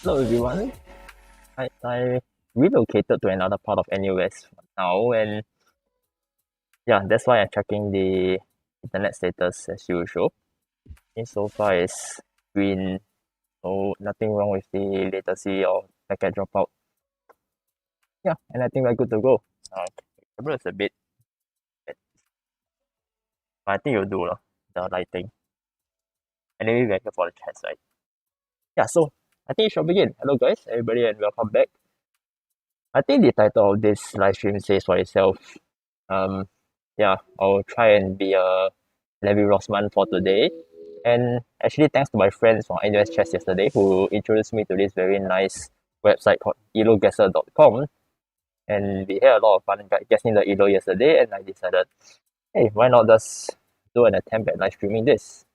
Hello everyone. I relocated to another part of NUS now, and yeah, that's why I'm checking the internet status as usual. And so far it's green, so nothing wrong with the latency or packet dropout. Yeah, and I think we're good to go. Camera is a bit, but I think you'll do the lighting. Anyway, we're here for the chat side. Yeah, so I think we shall begin. Hello guys, everybody, and welcome back. I think the title of this live stream says for itself. Um, yeah, I'll try and be a Levi Rossman for today. And actually, thanks to my friends from NUS Chess yesterday who introduced me to this very nice website called eloguesser.com. And we had a lot of fun guessing the elo yesterday, and I decided, hey, why not just do an attempt at live streaming this?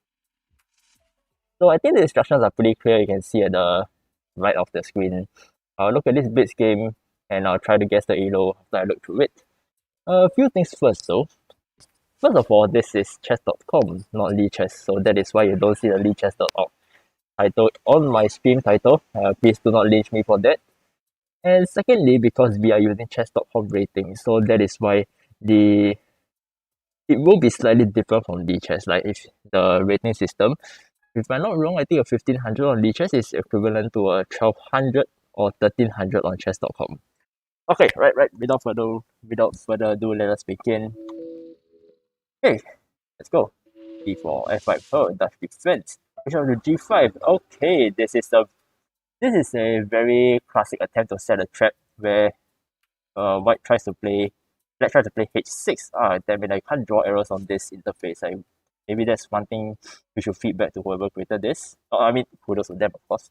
So I think the instructions are pretty clear. You can see at the right of the screen. I'll look at this bits game and I'll try to guess the elo after I look through it. A few things first though. First of all, this is chess.com, not Lichess, so that is why you don't see the lichess.org title on my stream title. Please do not lynch me for that. And secondly, because we are using chess.com rating, so that is why it will be slightly different from Lichess. Like if the rating system, if I'm not wrong, I think a 1500 on Lichess is equivalent to a 1200 or 1300 on chess.com. Okay, right. Without further ado, let us begin. Okay, let's go. D4, F5, oh, Dutch defense. Bishop to G5. Okay, this is a very classic attempt to set a trap where black tries to play H6. Damn it, I can't draw arrows on this interface. Maybe that's one thing we should feedback to whoever created this. I mean, kudos to them, of course.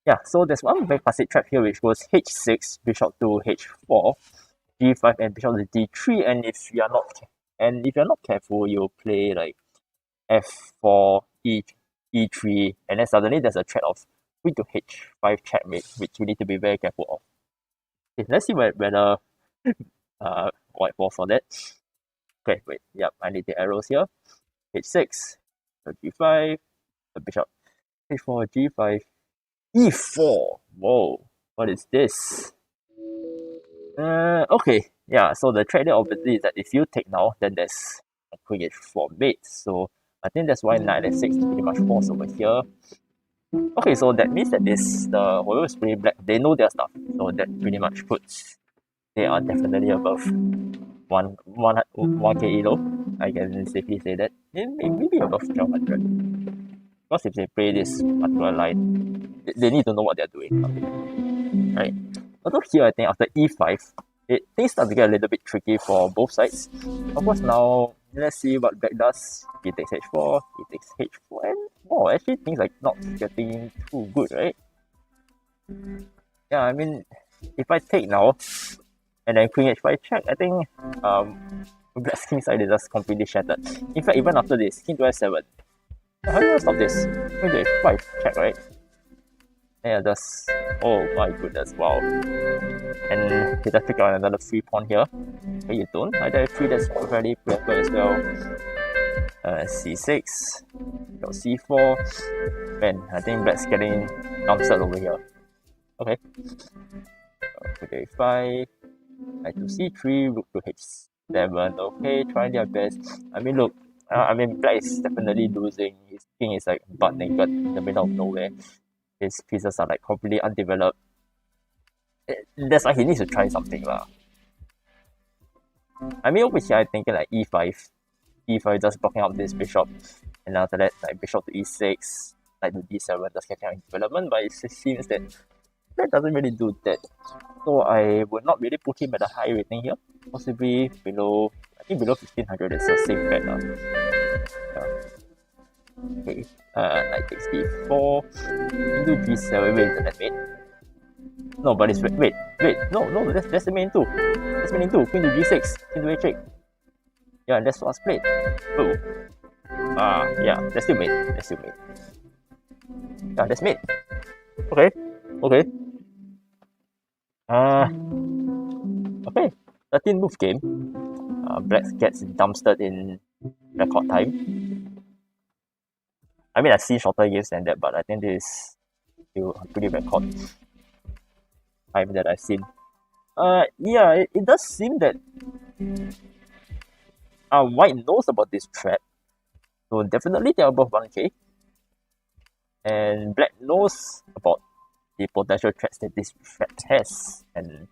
Yeah, so there's one very classic trap here which goes H6, bishop to H4, G5, and bishop to D3. And if you're not careful, you'll play like F4, E3, and then suddenly there's a threat of queen to H5 checkmate, which you need to be very careful of. Okay, let's see whether white falls for that. Okay, wait, yep, I need the arrows here. H6, G5, the bishop, H4, G5, E4. Whoa, what is this? Okay, yeah, so the threat there obviously is that if you take now, then there's a queen H4 mate. So I think that's why knight F6 is pretty much forced over here. Okay, so that means that whoever is playing black, they know their stuff. So that pretty much puts they are definitely above 1K elo. I can safely say that. Maybe above 1200. Because if they play this particular line, they need to know what they're doing. Okay. Right. Although here I think after E5, things start to get a little bit tricky for both sides. Of course now let's see what black does. He takes H4, he takes H4, and actually things like not getting too good, right? Yeah, I mean if I take now and then queen H5 check, I think black's king side is just completely shattered. In fact, even after this, king to F7. How do you stop this? Queen to H5 check, right? Yeah, that's... Oh my goodness, wow. And did I pick out another free pawn here? Okay, you don't. Either F3, that's fairly clever as well. C6, C4. Man, I think black's getting dumpstered over here. Okay. Okay, H5. Knight to C3, rook to H7. Okay, trying their best. I mean, look. Black is definitely losing. His king is like butt naked in the middle of nowhere. His pieces are like completely undeveloped. That's why he needs to try something lah. I mean, over here, I'm thinking like e5. e5 just blocking out this bishop. And after that, like bishop to e6, like to d7, just catching out development. But it seems that that doesn't really do that. So I would not really put him at a high rating here. Possibly below, I think below 1500 is a safe bet. Okay, knight takes d4, into g7, wait, is that mate? No, but it's, wait, no, that's the main two. That's main two, queen to g6, queen to h8. Yeah, that's what's played. Oh, yeah, that's still mate, Yeah, that's mate. Okay, okay. Okay, 13 move game. Black gets dumpstered in record time. I mean, I've seen shorter games than that, but I think this is still a pretty record time that I've seen. Yeah, it does seem that White knows about this threat, so definitely they're above 1k. And Black knows about the potential threats that this threat has. And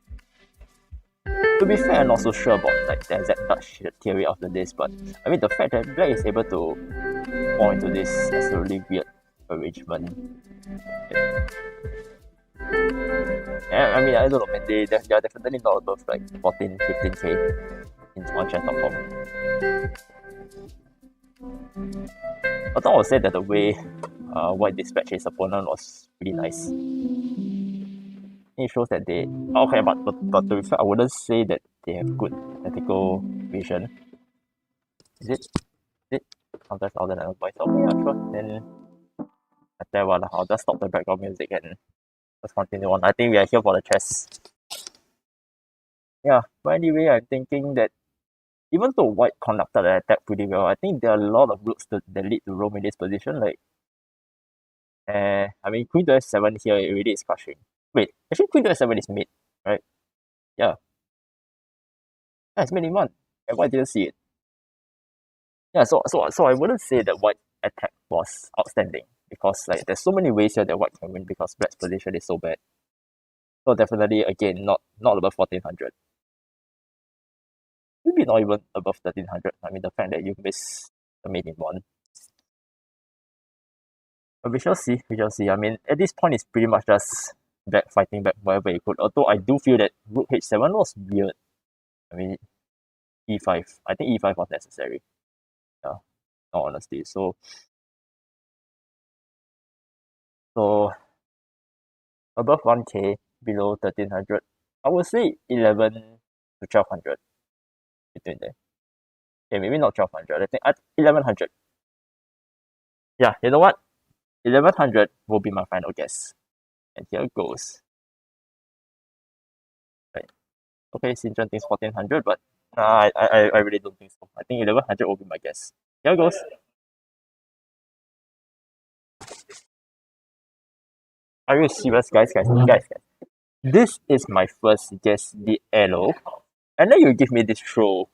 to be fair, I'm not so sure about like the exact Dutch theory after this, but I mean the fact that Black is able to fall into this absolutely weird arrangement. Yeah, I mean, I don't know, man. They are definitely not above like 14, 15k in on.com. I thought I would say that the way White dispatched his opponent was pretty nice. It shows that they okay, but to be fair, I wouldn't say that they have good tactical vision. Is it? Is it? Sometimes other than voice. Okay, yeah, sure. Then I tell you what, I'll just stop the background music and let's continue on. I think we are here for the chess. Yeah, but anyway, I'm thinking that even though White conducted the attack pretty well, I think there are a lot of routes that lead to Rome in this position. Like, I mean, Queen to f7 here it really is crushing. Wait, actually Queen to f7 is mid, right? Yeah, it's mid in one. And White didn't see it. Yeah, so I wouldn't say that White attack was outstanding because like there's so many ways here that White can win because Black's position is so bad. So definitely again not above 1400. Maybe not even above 1300. I mean the fact that you miss the mid in one. But we shall see. We shall see. I mean, at this point, it's pretty much just Black fighting back wherever it could. Although I do feel that Rook H7 was weird. I mean, E5. I think E5 was necessary. Yeah, no honesty. So above 1k, below 1300. I would say 11 to 1200 between there. Okay, maybe not 1200. I think at 1100. Yeah, you know what? 1100 will be my final guess. And here it goes. Right. Okay, Sinjun thinks 1400, but I really don't think so. I think 1100 will be my guess. Here it goes. Are you serious, guys? This is my first guess, the Elo. And then you give me this throw.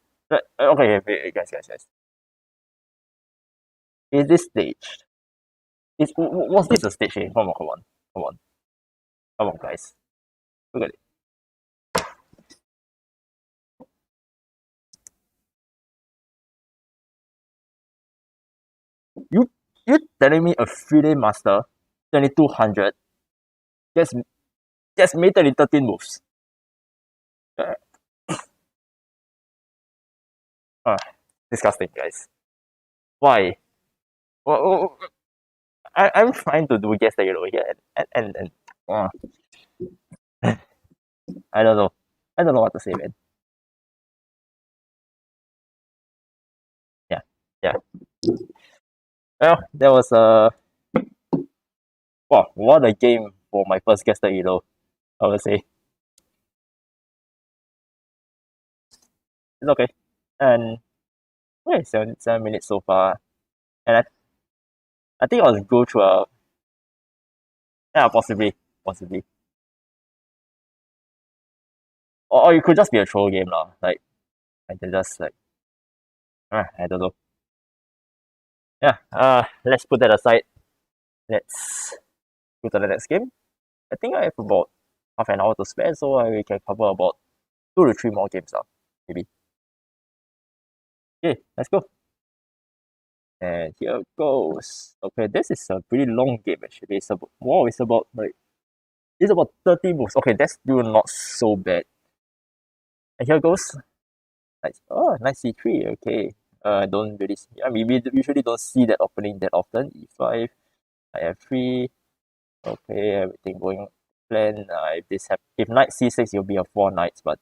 Okay, wait, guys. Is this staged? Was this a stage? Come on, guys. Look at it. You telling me a 3-day master, 2200, gets mated in 13 moves. Disgusting, guys. Why? Well, I'm trying to do guess that here, and I don't know. I don't know what to say, man. Yeah, yeah. Well, that was wow, what a game for my first guest that I would say. It's okay. And yeah, 7 minutes so far. And I think I'll go through a yeah, possibly. Or it could just be a troll game lah. Like I can just like I don't know. Yeah, let's put that aside. Let's go to the next game. I think I have about half an hour to spare, so we can cover about 2 to 3 more games maybe. Okay, let's go. And here goes. Okay, this is a pretty long game actually. It's about wow, it's about 30 moves. Okay, that's still not so bad. And here goes. Nice. Oh, nice C3. Okay. I don't really see. I mean, we usually don't see that opening that often. E5, I have 3. Okay, everything going plan. If knight C6, it'll be a 4 knights, but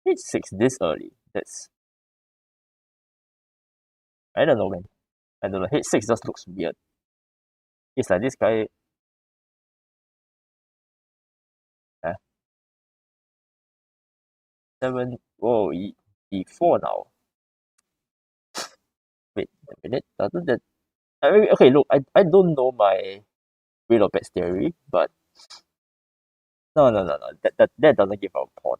H6 this early. That's I don't know, man. I don't know. H6 just looks weird. It's like this guy. Uh, 7. Whoa, E4 now. Wait a minute. Doesn't that? I mean, okay, look, I don't know my Wheel of Bets theory, but no. That doesn't give out a pawn.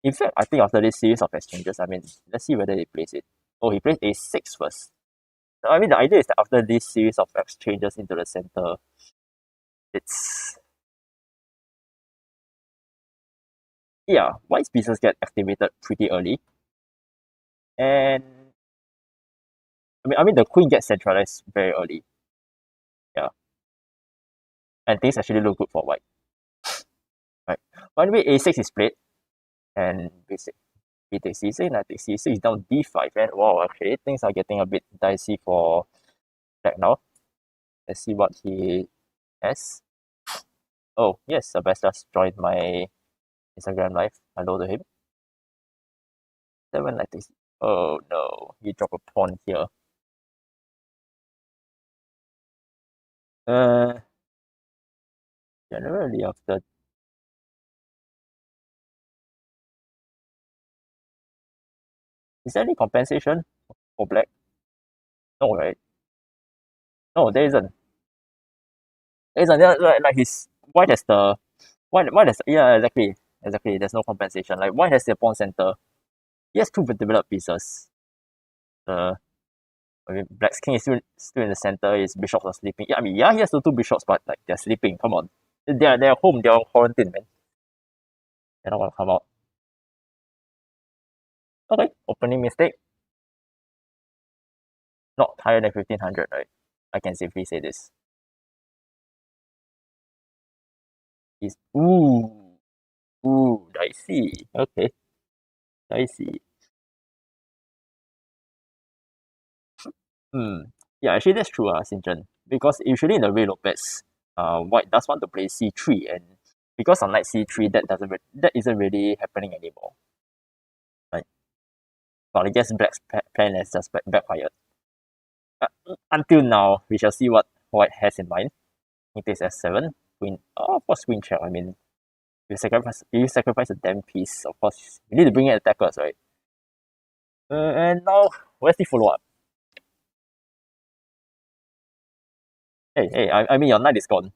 In fact, I think after this series of exchanges, I mean, let's see whether he plays it. Oh, he plays A6 first. I mean, the idea is that after this series of exchanges into the center, it's yeah, white pieces get activated pretty early, and I mean the queen gets centralized very early. Yeah, and things actually look good for white. Right. By the way, A6 is played, and basic B takes C6, knight takes C6 down D5, and wow, okay, things are getting a bit dicey for black now. Let's see what he has. Oh yes, Sebastian joined my Instagram live. Hello to him. 7 knight takes. Oh no, he dropped a pawn here. Uh, generally after. Is there any compensation for black? No, right? No, there isn't. There isn't. Like his white has the white has yeah, exactly. There's no compensation. Like white has the pawn center. He has two developed pieces. Uh, I mean, black's king is still in the center. His bishops are sleeping. Yeah, I mean, yeah, he has the two bishops, but like they're sleeping. Come on, they're home. They're on quarantine, man. They're not gonna come out. Okay, opening mistake. Not higher than 1500, right? I can safely say this. Is dicey. Okay, dicey. Hmm. Yeah, actually that's true, Sinjan. Because usually in the Red Lopez, white does want to play C3, and because on knight C3, that isn't really happening anymore. Right? But I guess black's plan has just backfired. Until now, we shall see what white has in mind. He takes S7, queen. Oh, of course, queen check. I mean, you sacrifice a damn piece. Of course, you need to bring in attackers, right? And now, where's the follow up? Hey, I mean, your knight is gone.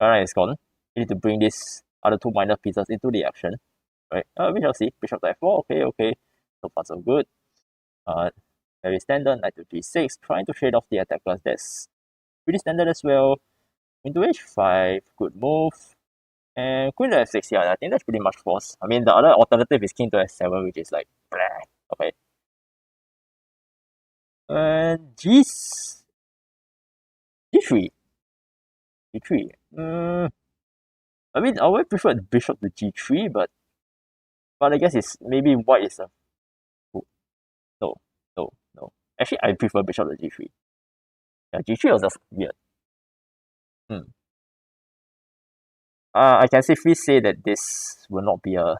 Your knight is gone. You need to bring these other two minor pieces into the action, right? We shall see. Bishop to f4. Okay. So far, so good. Very standard. Knight to g6. Trying to trade off the attackers. That's pretty standard as well. Into h5. Good move. And queen to f6. Yeah, I think that's pretty much forced. I mean, the other alternative is king to f7, which is like, bleh. Okay. And g3. g3. I mean, I would prefer bishop to g3, but I guess it's maybe white is a no, no. Actually, I prefer bishop to g3. Yeah, g3 was just weird. Hmm. I can safely say that this will not be a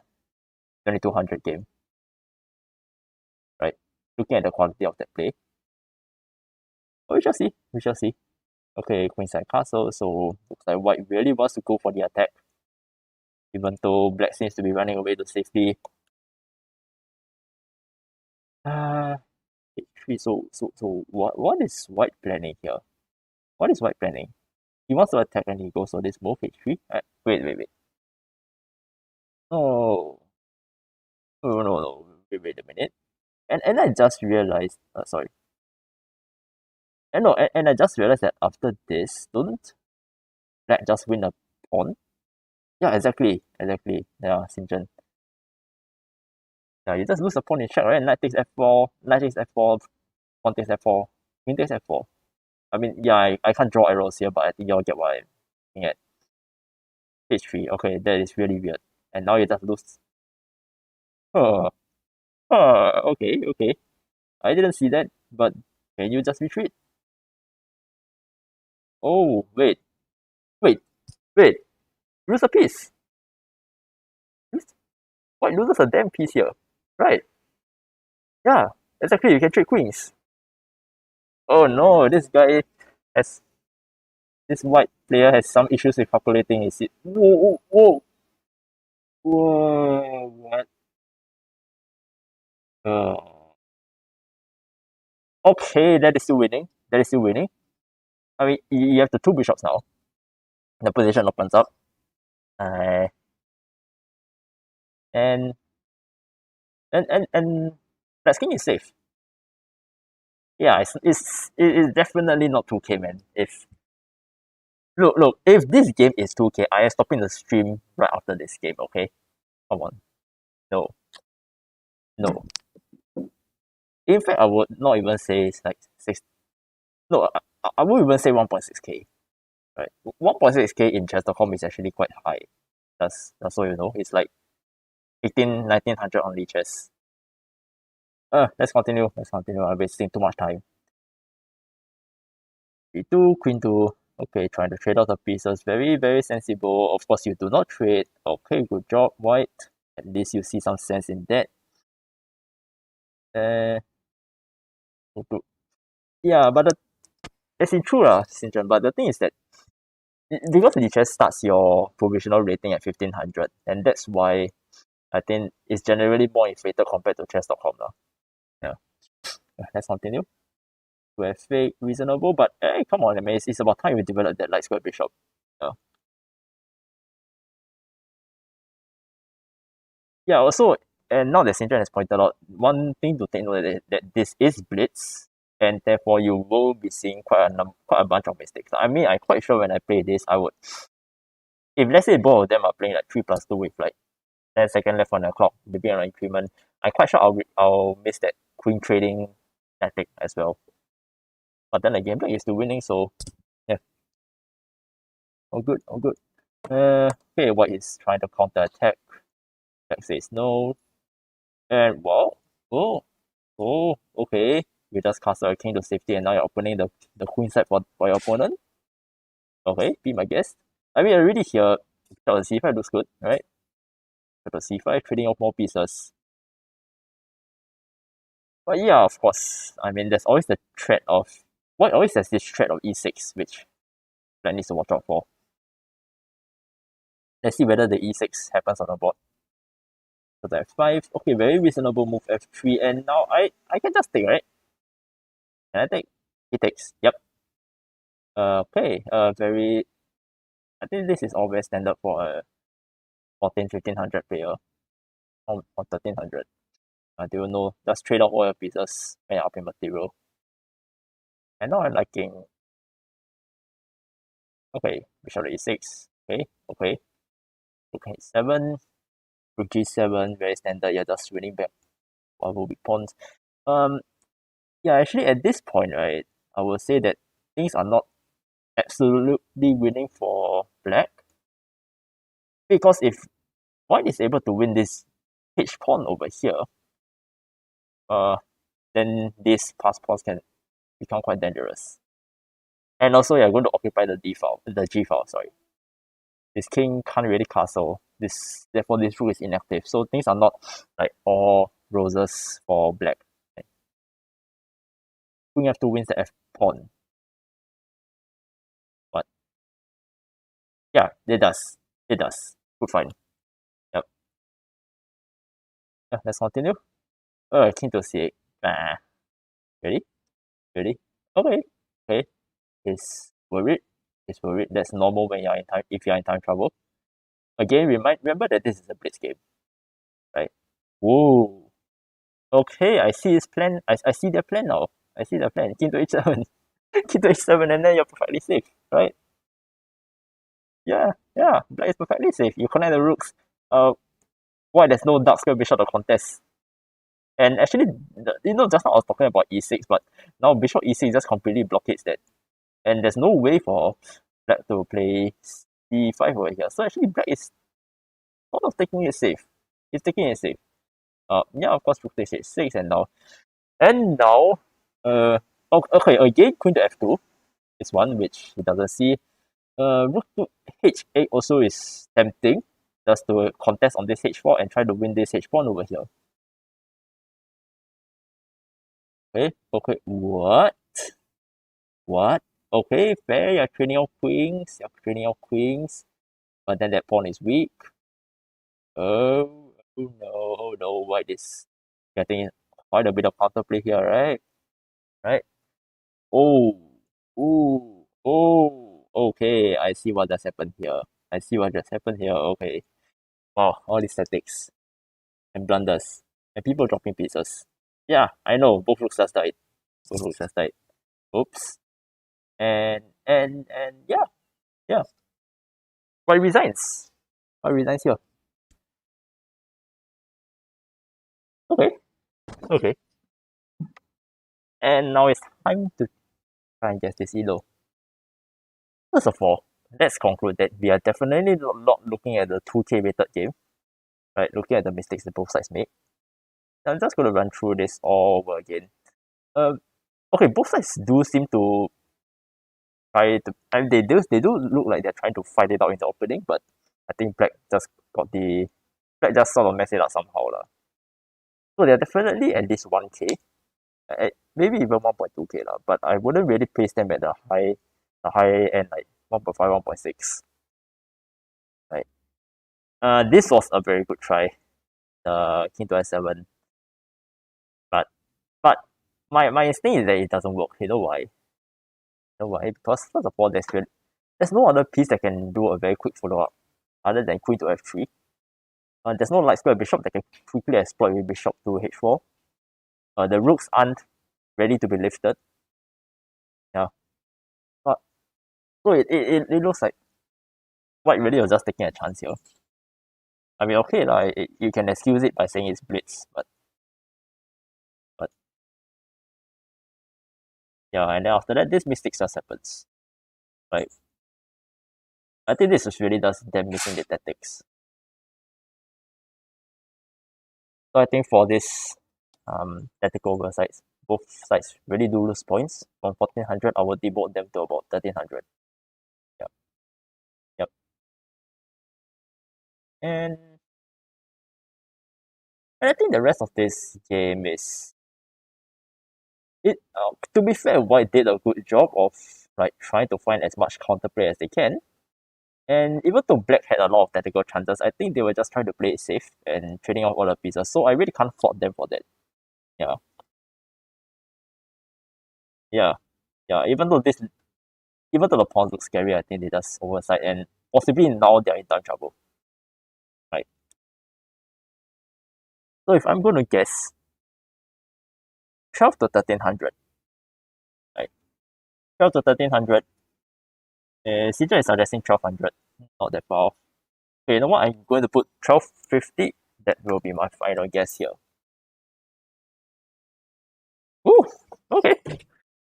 2200 game, right? Looking at the quality of that play. But we shall see. We shall see. Okay, queenside castle. So looks like white really wants to go for the attack, even though black seems to be running away to safety. Uh, h3. So what is white planning here? What is white planning? He wants to attack and he goes for this move h3. Wait. Oh, no. Wait a minute. And I just realized. Sorry. And no, and I just realized that after this, don't black just win a pawn? Yeah, exactly. Yeah, Sinjin. Yeah, you just lose the pawn in check, right? Knight takes f4, knight takes f4, pawn takes f4, queen takes f4. I mean, yeah, I can't draw arrows here, but I think y'all get what I'm looking at. H3, okay, that is really weird. And now you just lose. Huh. Okay, okay. I didn't see that, but can you just retreat? Oh, wait, wait, wait. Lose a piece. White loses a damn piece here. Right. Yeah, exactly. You can trade queens. Oh no, has this white player has some issues with calculating his it. Whoa, whoa, whoa, what? Uh, okay, that is still winning. That is still winning. I mean, you have the two bishops now. The position opens up. Uh, and and Black King is safe. Yeah, it is definitely not 2K, man. If this game is 2K, I am stopping the stream right after this game. Okay, come on, no, no. In fact, I would not even say it's like six. No, I won't even say 1.6K. Right, 1.6K in chess.com is actually quite high. That's so you know. It's like 1900 on chess. Let's continue. Let's continue. I'm wasting too much time. B2, queen 2. Okay, trying to trade out the pieces. Very, very sensible. Of course, you do not trade. Okay, good job, white. At least you see some sense in that. Uh, yeah, but it's true, Sinjan. But the thing is that because the chess starts your provisional rating at 1500, and that's why I think it's generally more inflated compared to chess.com now. Yeah. Let's continue. To have fake, reasonable, but hey, come on, I mean, it's about time we develop that light square bishop. Yeah. Yeah, also, and now that Sinjan has pointed out, one thing to take note that this is Blitz, and therefore you will be seeing quite a bunch of mistakes. I mean, I'm quite sure when I play this, I would, if let's say both of them are playing like 3+2 with like 10 seconds left on the clock, maybe on increment, I'm quite sure I'll miss that queen trading tactic as well. But then again, Black is still winning, so yeah, all good, all good. Okay, White is trying to counter attack. Black says no, and wow, okay. You just cast a king to safety, and now you're opening the queen side for your opponent. Okay, be my guest. I mean, already here, the c5 looks good, right? The c5 trading off more pieces. But yeah, of course, I mean, there's always the threat of White always has this threat of e6, which Black needs to watch out for. Let's see whether the e6 happens on the board. So the f5, okay, very reasonable move f3, and now I can just take, right? Can I take? He takes. Yep. Okay. Very. I think this is all very standard for a 1500 player, or 1300. They will know. Just trade off all your pieces and up in material. And now I'm liking. Okay, bishop to e6. Okay. Rook h7. Rook g7. Very standard. You're just winning back whatever weak pawns. Yeah. Actually, at this point, right, I will say that things are not absolutely winning for Black, because if White is able to win this h pawn over here, then these pass pawns can become quite dangerous. And also, you're going to occupy the g file. Sorry, this king can't really castle. Therefore this rook is inactive. So things are not like all roses for Black. Queen f2 wins the f pawn, but yeah, it does. It does. Good fight. Yep. Yeah, let's continue. King to c8. Ready? Ready? Okay. Okay. Is worried. Is worried. That's normal when you're in time. If you're in time trouble. Again, remember that this is a blitz game, right? Whoa. Okay, I see his plan. I see their plan now. I see their plan. King to h7. King to h7, and then you're perfectly safe, right? Yeah. Black is perfectly safe. You connect the rooks. Why there's no dark square bishop to contest? And actually, just now I was talking about e6, but now bishop e6 just completely blockades that. And there's no way for black to play c5 over here. So actually, black is sort of taking it safe. He's taking it safe. Yeah, of course, rook takes h6, and now, okay, again, queen to f2 is one which he doesn't see. Rook to h8 also is tempting, just to contest on this h4 and try to win this h pawn over here. Okay, okay, what? What? Okay, fair, you're training your queens, but then that pawn is weak. Oh no, white is getting quite a bit of counterplay here, right? Right? Oh, okay, I see what just happened here. I see what just happened here, okay. Wow, all these tactics and blunders and people dropping pieces. Yeah, I know, both rooks just died. Both rooks just died. Oops. And yeah, yeah. White resigns. White resigns here. Okay, okay. And now it's time to try and guess this elo. First of all, let's conclude that we are definitely not looking at the 2K rated game, right? Looking at the mistakes that both sides made. I'm just going to run through this all over again. Okay, both sides do seem to try to, I mean, they do look like they're trying to fight it out in the opening, but I think black just sort of messed it up somehow lah. So they're definitely at least 1K, maybe even 1.2K lah, but I wouldn't really place them at the high end, like 1.5, 1.6. Right. This was a very good try, the king to f7, but my instinct is that it doesn't work. You know why? Because first of all, there's no other piece that can do a very quick follow up other than queen to f3. There's no light square bishop that can quickly exploit with bishop to h4. The rooks aren't ready to be lifted. Yeah. But so it looks like white really was just taking a chance here. I mean, okay, you can excuse it by saying it's blitz, but yeah, and then after that, this mistake just happens. Like, I think this is really just them missing the tactics. So I think for this tactical oversights, both sides really do lose points. From 1400, I would devote them to about 1300. Yep. Yep. And I think the rest of this game is it. To be fair, White did a good job of like trying to find as much counterplay as they can. And even though Black had a lot of tactical chances, I think they were just trying to play it safe and trading off all the pieces. So I really can't fault them for that. Yeah. Yeah. Yeah. Even though the pawns look scary, I think they just oversight and possibly now they're in time trouble. Right. So if I'm gonna guess 12 to 1300. Right. 12 to 1300. CJ is suggesting 1200. Not that far off. Okay, you know what? I'm going to put 1250. That will be my final guess here. Ooh, okay.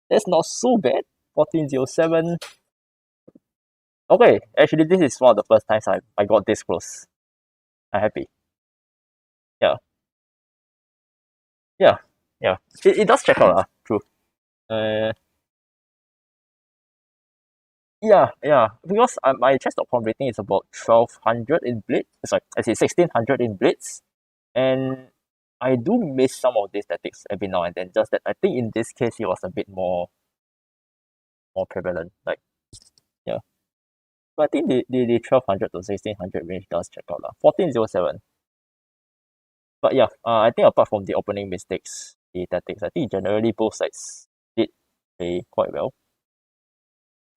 That's not so bad. 1407. Okay, actually this is one of the first times I got this close. I'm happy. Yeah. Yeah. Yeah. It does check out, true. Uh yeah. Because my chess.com rating is about 1200 in blitz. Sorry, I say 1600 in blitz. And I do miss some of these tactics every now and then. Just that I think in this case it was a bit more prevalent. Like, yeah. But I think the 1200 to 1600 range does check out. 1407. But yeah, I think apart from the opening mistakes, the tactics, I think generally both sides did play quite well.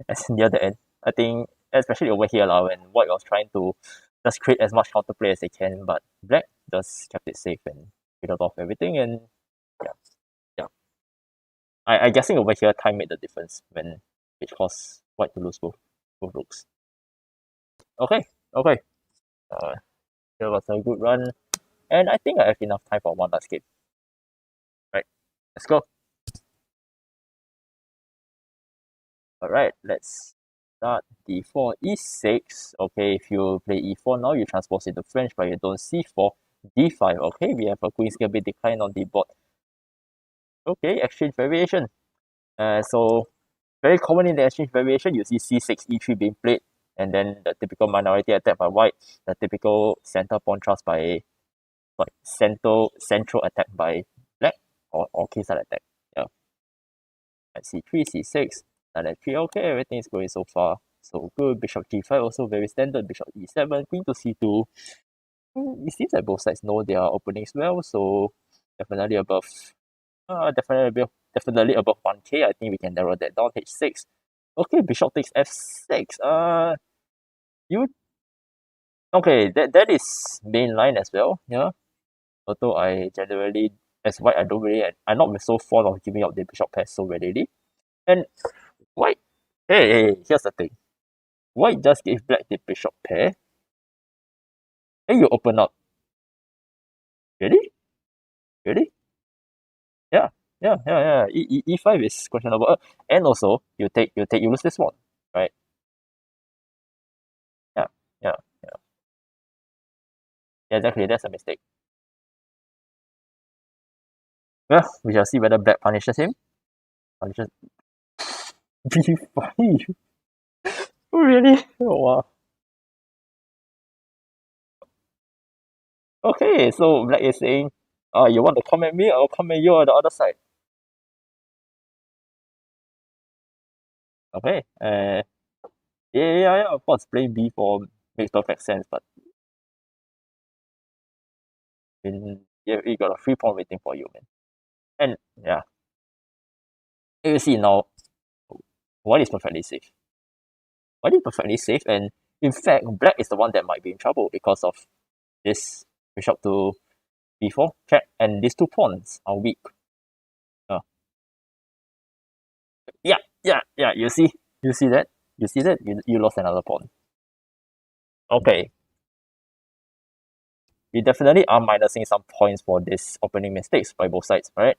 As near the end, I think especially over here when White was trying to just create as much counterplay as they can, but Black just kept it safe and traded off everything. And yeah, yeah. I guessing over here time made the difference which caused White to lose both rooks. Okay, okay. That was a good run, and I think I have enough time for one last game. Let's go. Alright, let's start d4, e6. Okay, if you play e4 now, you transpose into French, but you don't c4, d5. Okay, we have a queen's gonna be declined on the board. Okay, exchange variation. So very common in the exchange variation, you see c6, e3 being played, and then the typical minority attack by white, the typical center pawn thrust by central attack by black, or quayside attack. Yeah. At c3, c6, knight f3. Okay, everything is going so far so good. Bishop g5 also very standard. Bishop e7, queen to c2. It seems like both sides know their openings well, so definitely above definitely above 1k. I think we can narrow that down. h6. Okay, bishop takes f6. You okay, that is main line as well, yeah. Although I generally, as white, I'm not so fond of giving up the bishop pair so readily. And white, hey, here's the thing. White just gave black the bishop pair, and you open up. Really? Really? Yeah, yeah. E5 is questionable. And also, you lose this one, right? Yeah, yeah, yeah. Yeah, exactly. That's a mistake. Well, we shall see whether black punishes him. Punishes B5. Really? Oh, wow. Okay, so black is saying, you want to come at me, I'll come at you on the other side. Okay. Yeah, of course, playing B4 makes perfect sense, but you got a free pawn waiting for you, man. And yeah, you see now, white is perfectly safe. White is perfectly safe, and in fact, black is the one that might be in trouble because of this bishop to b4 check, and these two pawns are weak. Uh, yeah. You see that? You lost another pawn. Okay, we definitely are minusing some points for this opening mistakes by both sides, right?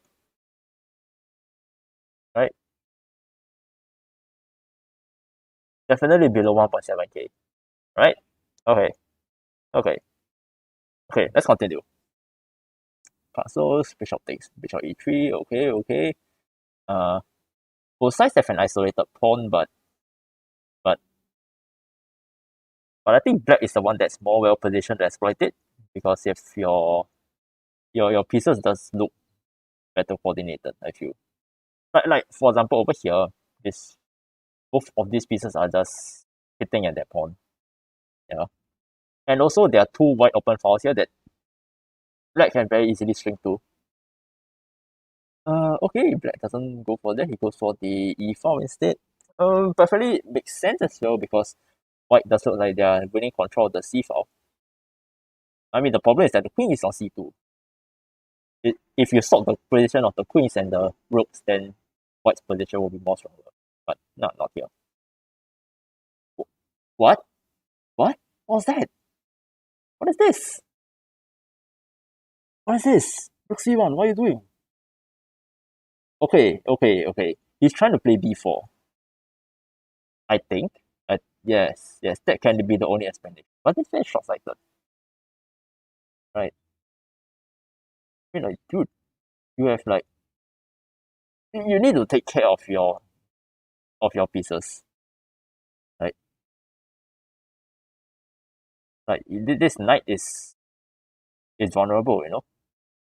Right? Definitely below 1.7k, right? Okay, okay, okay, let's continue. Castles, bishop takes bishop e3, okay. Uh, both sides have an isolated pawn, but but I think black is the one that's more well positioned to exploit it, because if your pieces does look better coordinated, I feel. Like for example over here, this both of these pieces are just hitting at that pawn. Yeah. And also there are two wide open files here that black can very easily swing to. Okay, black doesn't go for that, he goes for the E file instead. Perfectly makes sense as well, because white does look like they are winning control of the C file. I mean, the problem is that the queen is on C2. If you swap the position of the queens and the rooks, then white's position will be more stronger. But not here. What? What? What's that? What is this? What is this? Rook C1, what are you doing? Okay. He's trying to play B4. I think. Yes, that can be the only explanation. But it's very short-sighted. Right? I mean, like, dude, you have like you need to take care of your pieces. Right? Like this knight is vulnerable, you know?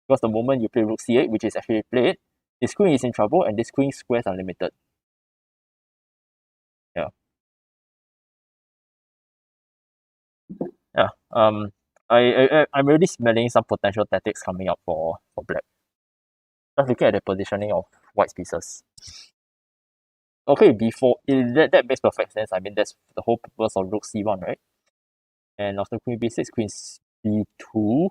Because the moment you play rook c8, which is actually played, this queen is in trouble and this queen squares are limited. Yeah. Yeah. I'm really smelling some potential tactics coming up for black. Just looking at the positioning of white's pieces. Okay, that makes perfect sense. I mean, that's the whole purpose of rook c1, right? And after queen b6, queen b2,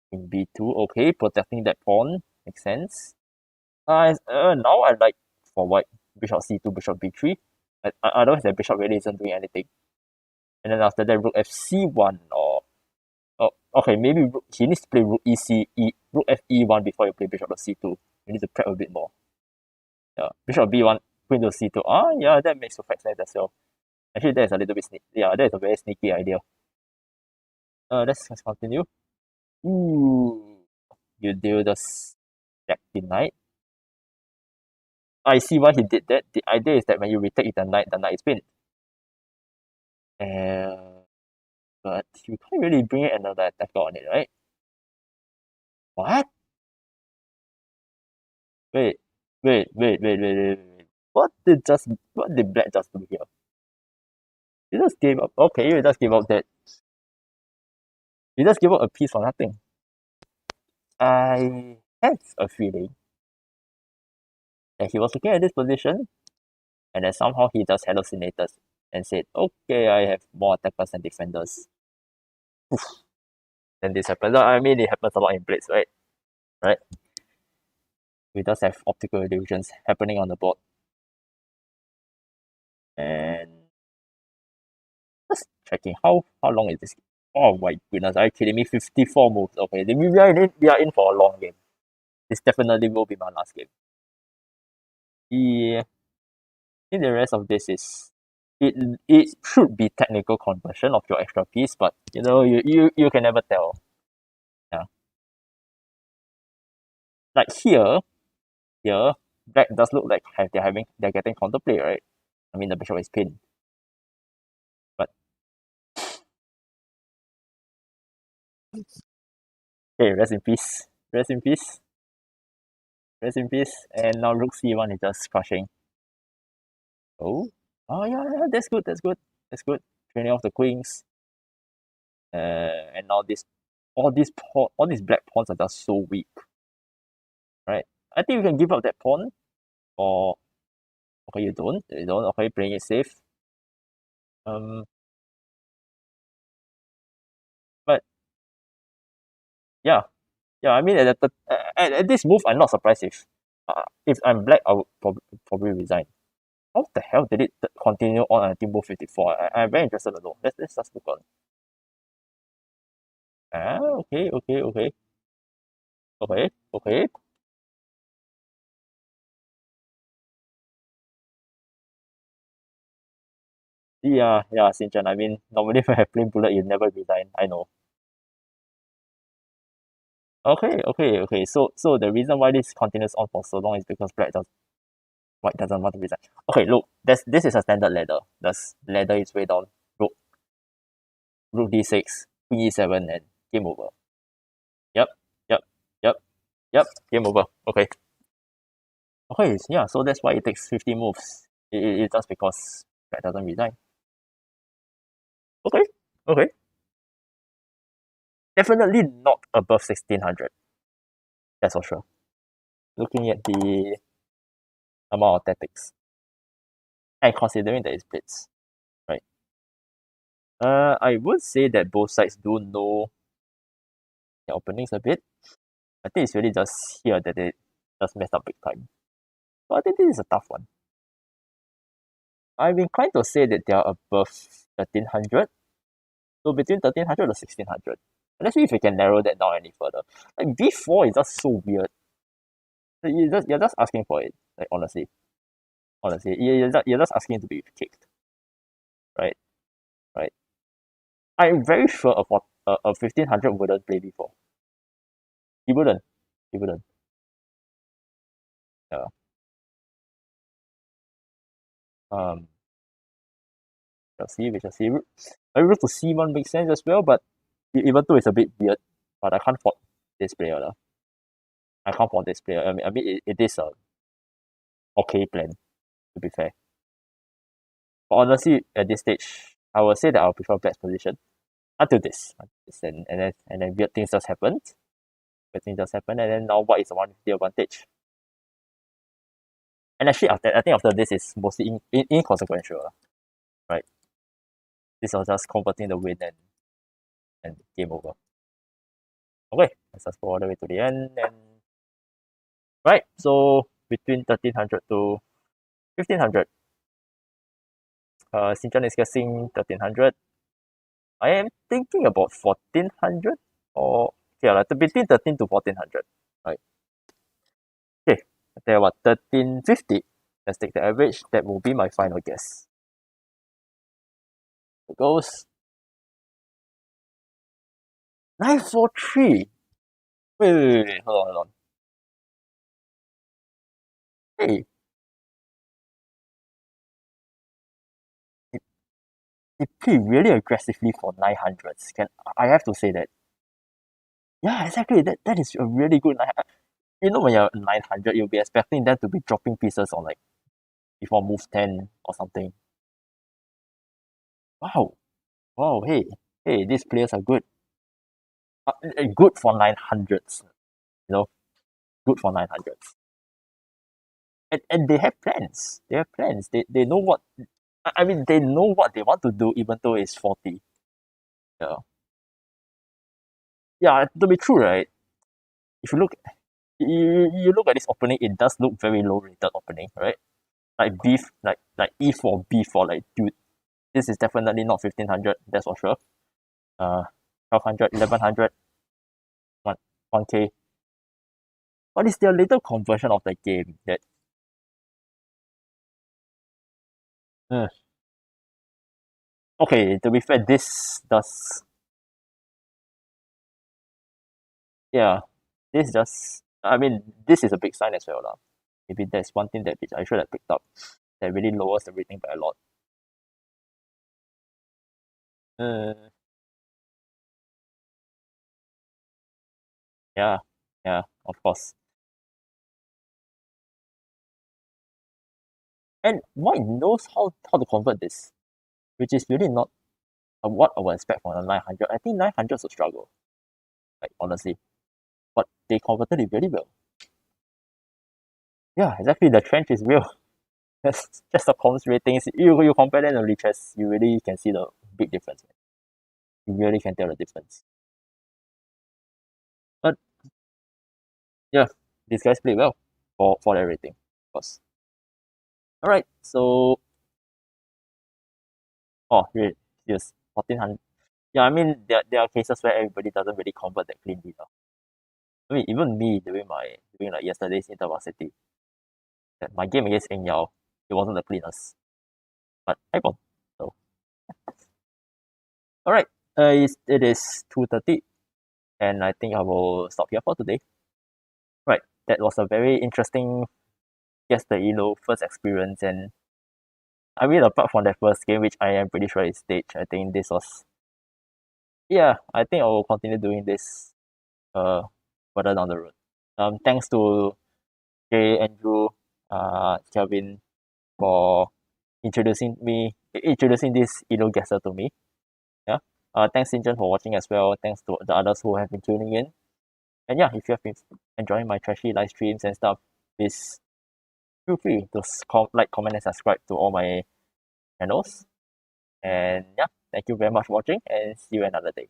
queen b2. Okay, protecting that pawn makes sense. Now I like for white bishop c2, bishop b3. Otherwise, the bishop really isn't doing anything. And then after that, rook fc1 or okay, maybe he needs to play rook f e1 before you play bishop c2. We need to prep a bit more. Yeah, bishop b1, queen to c2. Ah, yeah, that makes perfect sense as well. Actually, that is a little bit sneaky. Yeah, that is a very sneaky idea. Let's continue. Ooh, you deal the sack the knight. I see why he did that. The idea is that when you retake the knight is pinned. But you can't really bring another attacker on it, right? What? Wait, wait. What did black just do here? You just gave up. Okay, you just gave up that. You just gave up a piece for nothing. I have a feeling that he was looking at this position and then somehow he just hallucinated and said, okay, I have more attackers and defenders. Oof. Then this happens. I mean, it happens a lot in Blitz, right? Right? We just have optical illusions happening on the board. And just checking how long is this? Oh my goodness, are you kidding me? 54 moves. Okay, then we are in for a long game. This definitely will be my last game. The in the rest of this is it should be technical conversion of your extra piece, but you know you can never tell. Yeah. Like here, black does look like they're getting counterplay, right? I mean the bishop is pinned. But hey, rest in peace. Rest in peace. Rest in peace. And now rook c1 is just crushing. Oh. Oh yeah, that's good, that's good. That's good. Training off the queens. And now all these black pawns are just so weak. Right? I think you can give up that pawn or okay you don't. Okay, playing it safe. But yeah. Yeah, I mean at this move I'm not surprised if I'm black I would probably resign. How the hell did it continue on until move 54? I'm very interested to know. Let's just look on. Ah, okay. Yeah, Sinchan. I mean, normally when I have plain bullet, you never resign. I know. Okay. So the reason why this continues on for so long is because white doesn't want to resign. Okay, look, this is a standard ladder. The ladder is way down. Rook, rook d6, queen e7, and game over. Yep, yep, yep, yep. Game over. Okay. Okay, yeah. So that's why it takes 50 moves. It's just because black doesn't resign. Okay, okay. Definitely not above 1600. That's for sure. Looking at the amount of tactics and considering that it's blitz, right? I would say that both sides do know their openings a bit. I think it's really just here that they just messed up big time. So I think this is a tough one. I'm inclined to say that they are above 1300. So between 1300 to 1600. And let's see if we can narrow that down any further. Like B4 is just so weird. You're just asking for it. Like honestly, you're just asking to be kicked, right? Right. I'm very sure a 1500 wouldn't play before. He wouldn't. He wouldn't. Yeah. Um. We shall see. I rook to c1 makes sense as well, but even though it's a bit weird, but I can't fault this player lah. I can't fault this player. I mean, it is a okay plan to be fair. But honestly, at this stage, I would say that I'll prefer black's position until this. And then weird things just happened. Weird things just happened, and then now white is the one with the advantage. And actually, I think after this is mostly inconsequential, right? This was just converting the win and game over. Okay, let's just go all the way to the end. And right, so between 1300 to 1500, Xinjiang is guessing 1300. I am thinking about 1400 or yeah, like between 13 to 1400. Right. Okay, They're what, 1350? Let's take the average. That will be my final guess. It goes 943. Wait. Hold on. Hey, they play really aggressively for 900s. I have to say that. Yeah, exactly. That is a really good you know when you're 900, you'll be expecting them to be dropping pieces on like before move 10 or something. Wow. Wow, hey, these players are good. Good for 900s, you know, good for 900s. And they have plans. They have plans. They know what, I mean, they know what they want to do even though it's 40. Yeah. Yeah, to be true, right? If you look at this opening, it does look very low rated opening, right? Like beef, like E4, B4, like dude, this is definitely not 1500, that's for sure. 1200, 1100, 1K. What is their little conversion of the game that uh, okay, to be fair, this does, yeah, this just, I mean, this is a big sign as well lah. Maybe that's one thing that I should have picked up that really lowers the rating by a lot. Uh, yeah, yeah, of course. And White knows how to convert this, which is really not what I would expect from a 900. I think 900 is a struggle, like honestly. But they converted it very well. Yeah, exactly. The trench is real. That's just the comms ratings. You compare them to Lichess, you really can see the big difference. You really can tell the difference. But yeah, these guys played well for their rating, of course. Alright, so really, yes, 1400. Yeah, I mean there are cases where everybody doesn't really convert that cleanly though. I mean even me during like yesterday's InterVarsity, that my game against Eng Yao, it wasn't the cleanest. But I won. So alright. It is 2:30 and I think I will stop here for today. Right. That was a very interesting guess the Elo first experience, and I mean apart from that first game which I am pretty sure is staged, I think this was, yeah, I think I will continue doing this uh further down the road. Thanks to Jay, Andrew, Kelvin for introducing this Elo guesser to me. Yeah. Thanks Sinjin for watching as well. Thanks to the others who have been tuning in. And yeah, if you have been enjoying my trashy live streams and stuff, please feel free to like, comment, and subscribe to all my channels. And yeah, thank you very much for watching and see you another day.